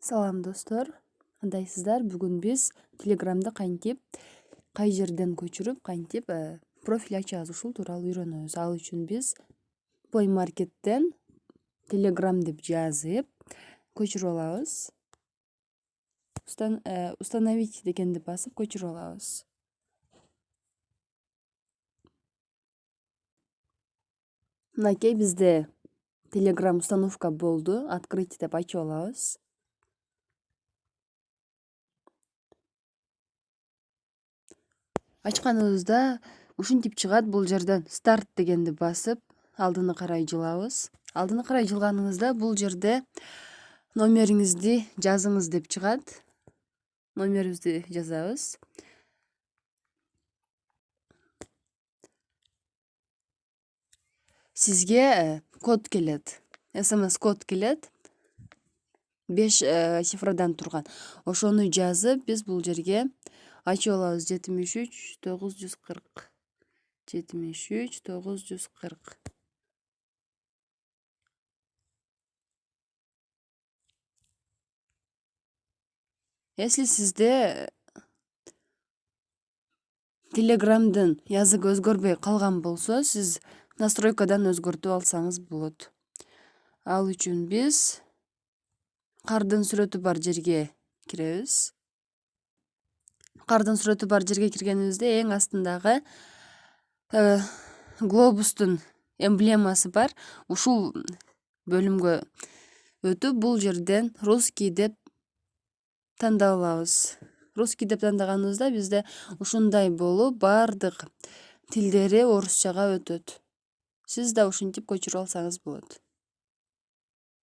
Салам достор, кандайсыздар? Бүгүн биз Телеграмды кай жерден көчүрүп, кантип профиль ачабыз ушул тууралуу үйрөнөбүз. Ал үчүн биз Play Markеттен Telegram деп жазып көчүрүп алабыз. Установить дегенди басып көчүрүп алабыз. Мынакей бизде Telegram установка болду. Открыть деп ачып алабыз. Ачканыбызда ушинтип чыгат. Бул жерден старт дегенди басып алдыны карай жылабыз. Алдыны карай жылганыңызда бул жерде номериңизди жазыңыз деп чыгат. Номерибизди жазабыз. Сизге код келет. SMS код келет. 5 цифрадан турган. Ошону жазып, биз бул жерге ачып алабыз. 73 940. 73 940. Если сизде Телеграмдын языгы өзгөрбөй калган болсо, сиз настройкадан өзгөртүп алсаңыз болот. Ал үчүн биз кардын сүрөтү бар жерге киребиз. Кардын сүрөтү бар жерге киргенибизде эң астындагы глобустун эмблемасы бар. Ушул бөлүмгө өтүп, бул жерден русский деп тандап алабыз. Русский деп тандаганыбызда бизде ушундай болуп бардык тилдери орусчага өтөт. Сиз да ушинтип көчүрүп алсаңыз болот.